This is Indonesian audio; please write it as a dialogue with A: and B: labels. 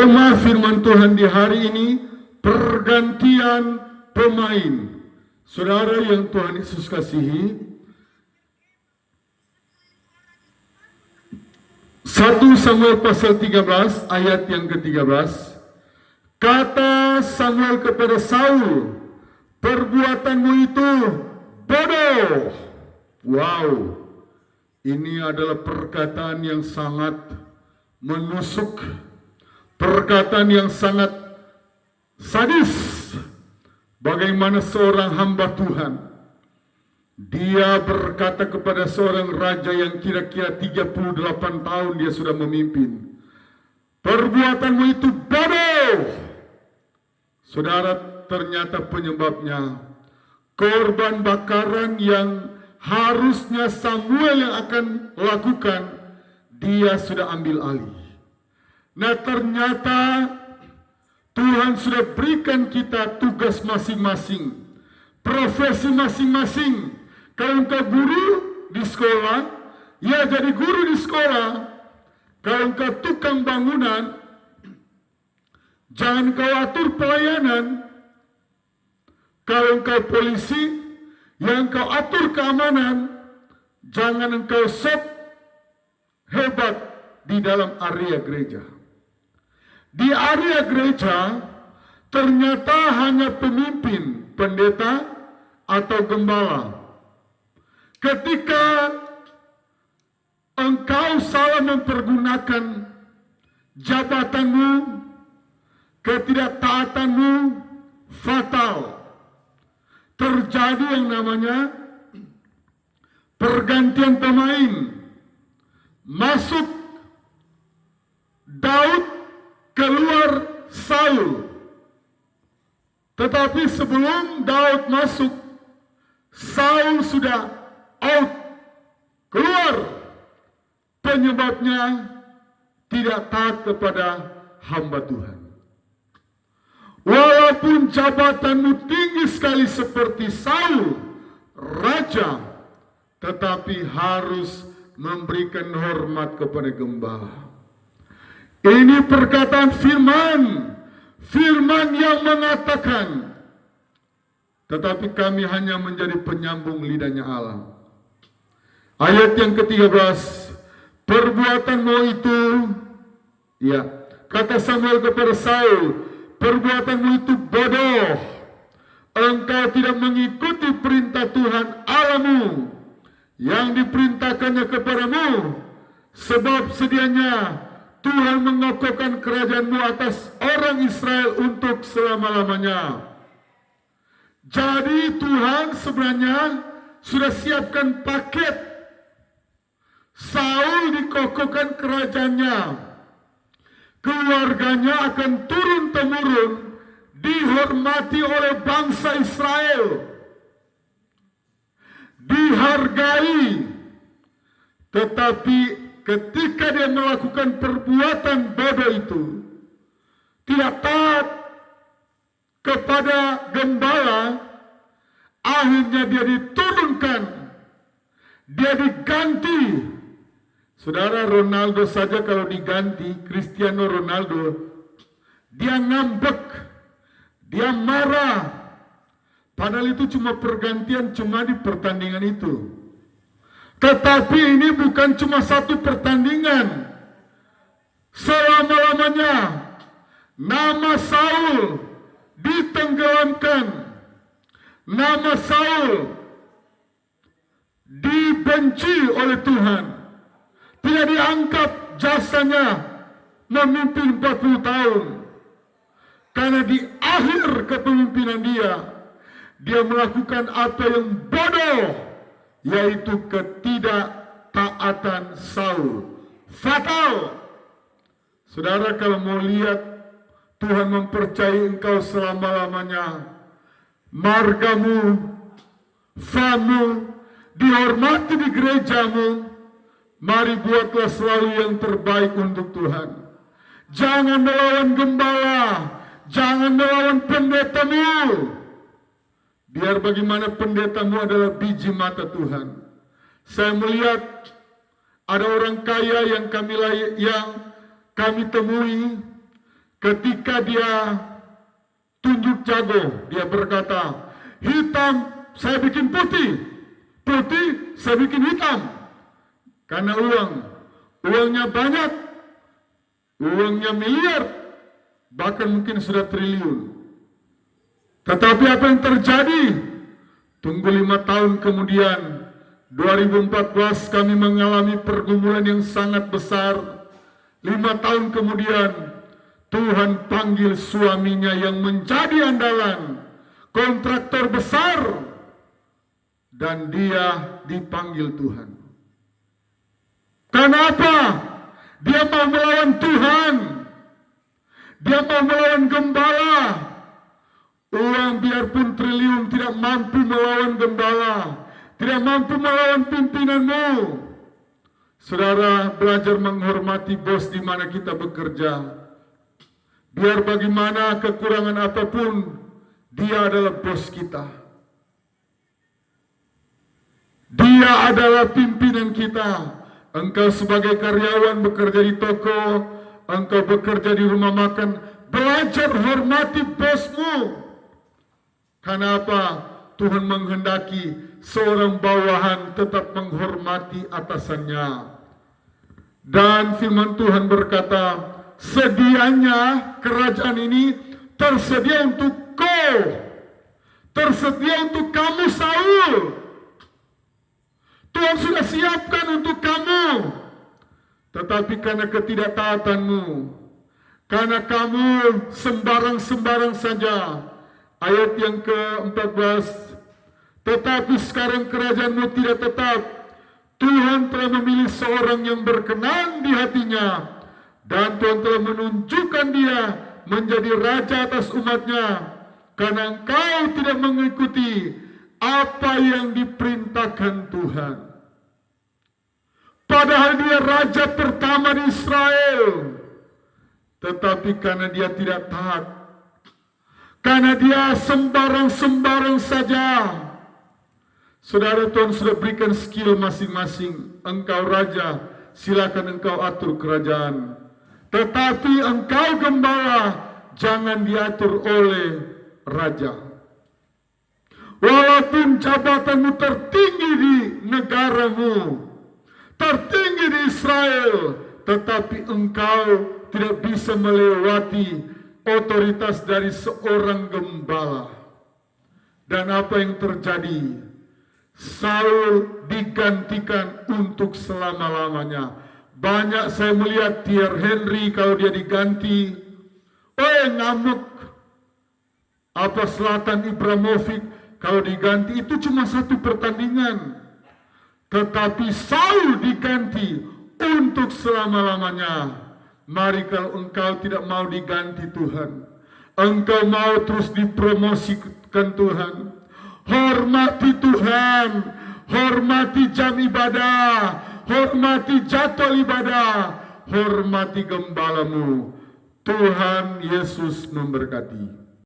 A: Tema firman Tuhan di hari ini, pergantian pemain. Saudara yang Tuhan Yesus kasihi, 1 Samuel pasal 13 ayat yang ke-13. Kata Samuel kepada Saul, perbuatanmu itu bodoh. Wow, ini adalah perkataan yang sangat menusuk, perkataan yang sangat sadis. Bagaimana seorang hamba Tuhan, dia berkata kepada seorang raja yang kira-kira 38 tahun dia sudah memimpin, perbuatanmu itu bodoh. Saudara, ternyata penyebabnya korban bakaran yang harusnya Samuel yang akan lakukan, dia sudah ambil alih. Nah, ternyata Tuhan sudah berikan kita tugas masing-masing, profesi masing-masing. Kalau engkau guru di sekolah, ya jadi guru di sekolah. Kalau engkau tukang bangunan, jangan kau atur pelayanan. Kalau engkau polisi, yang kau atur keamanan. Jangan engkau sok hebat di dalam area gereja. Di area gereja ternyata hanya pemimpin, pendeta atau gembala. Ketika engkau salah mempergunakan jabatanmu, ketidaktaatanmu fatal. Terjadi yang namanya pergantian pemain. Masuk Daud, keluar Saul. Tetapi sebelum Daud masuk, Saul sudah out, keluar. Penyebabnya tidak taat kepada hamba Tuhan. Walaupun jabatanmu tinggi sekali seperti Saul, raja, tetapi harus memberikan hormat kepada gembala. Ini perkataan firman yang mengatakan, tetapi kami hanya menjadi penyambung lidahnya Allah. Ayat yang ke-13, perbuatanmu itu, ya, kata Samuel kepada Saul, perbuatanmu itu bodoh. Engkau tidak mengikuti perintah Tuhan Allahmu yang diperintahkannya kepadamu, sebab sedianya Tuhan mengokohkan kerajaanmu atas orang Israel untuk selama-lamanya. Jadi Tuhan sebenarnya sudah siapkan paket. Saul dikokohkan kerajaannya. Keluarganya akan turun-temurun dihormati oleh bangsa Israel. Dihargai. Tetapi ketika dia melakukan perbuatan bodoh itu, tidak taat kepada gembala, akhirnya dia diturunkan, dia diganti. Saudara, Ronaldo saja kalau diganti, Cristiano Ronaldo, dia ngambek, dia marah. Padahal itu cuma pergantian, cuma di pertandingan itu. Tetapi ini bukan cuma satu pertandingan. Selama-lamanya nama Saul ditenggelamkan. Nama Saul dibenci oleh Tuhan. Tidak dianggap jasanya memimpin 40 tahun. Karena di akhir kepemimpinan dia melakukan apa yang bodoh, yaitu ketidaktaatan Saul. Fatal. Saudara, kalau mau lihat Tuhan mempercayai engkau selama-lamanya, margamu, famu, dihormati di gerejamu, mari buatlah selalu yang terbaik untuk Tuhan. Jangan melawan gembala, jangan melawan pendetamu. Biar bagaimana pendetamu adalah biji mata Tuhan. Saya melihat ada orang kaya yang kami temui. ketika dia tunjuk jago, dia berkata, hitam saya bikin putih, putih saya bikin hitam. Karena uangnya banyak, uangnya miliar, bahkan mungkin sudah triliun. Tetapi apa yang terjadi? Tunggu 5 tahun kemudian, 2014 kami mengalami pergumulan yang sangat besar. 5 tahun kemudian, Tuhan panggil suaminya yang menjadi andalan, kontraktor besar, dan dia dipanggil Tuhan. Kenapa? Dia mau melawan Tuhan. Dia mau melawan gembala. Uang biarpun triliun tidak mampu melawan gembala, tidak mampu melawan pimpinanmu. Saudara, belajar menghormati bos di mana kita bekerja. Biar bagaimana kekurangan apapun, dia adalah bos kita. Dia adalah pimpinan kita. Engkau sebagai karyawan bekerja di toko, engkau bekerja di rumah makan, belajar hormati bosmu. Kenapa? Tuhan menghendaki seorang bawahan tetap menghormati atasannya. Dan firman Tuhan berkata, sedianya kerajaan ini tersedia untuk kau, tersedia untuk kamu Saul. Tuhan sudah siapkan untuk kamu. Tetapi karena ketidaktaatanmu, karena kamu sembarang-sembarang saja. Ayat yang ke-14, tetapi sekarang kerajaanmu tidak tetap. Tuhan telah memilih seorang yang berkenan di hatinya, dan Tuhan telah menunjukkan dia menjadi raja atas umatnya, karena engkau tidak mengikuti apa yang diperintahkan Tuhan. Padahal dia raja pertama di Israel, tetapi karena dia tidak taat, karena dia sembarang-sembarang saja. Saudara, Tuhan sudah berikan skill masing-masing. Engkau raja, silakan engkau atur kerajaan. Tetapi engkau gembala, jangan diatur oleh raja. Walaupun jabatanmu tertinggi di negaramu, tertinggi di Israel, tetapi engkau tidak bisa melewati otoritas dari seorang gembala. Dan apa yang terjadi? Saul digantikan untuk selama-lamanya. Banyak saya melihat Thierry Henry kalau dia diganti, ngamuk. Apa Zlatan Ibrahimovic kalau diganti, itu cuma satu pertandingan. Tetapi Saul diganti untuk selama-lamanya. Mari kalau engkau tidak mau diganti Tuhan, engkau mau terus dipromosikan Tuhan, hormati Tuhan, hormati jam ibadah, hormati jadwal ibadah, hormati gembalamu. Tuhan Yesus memberkati.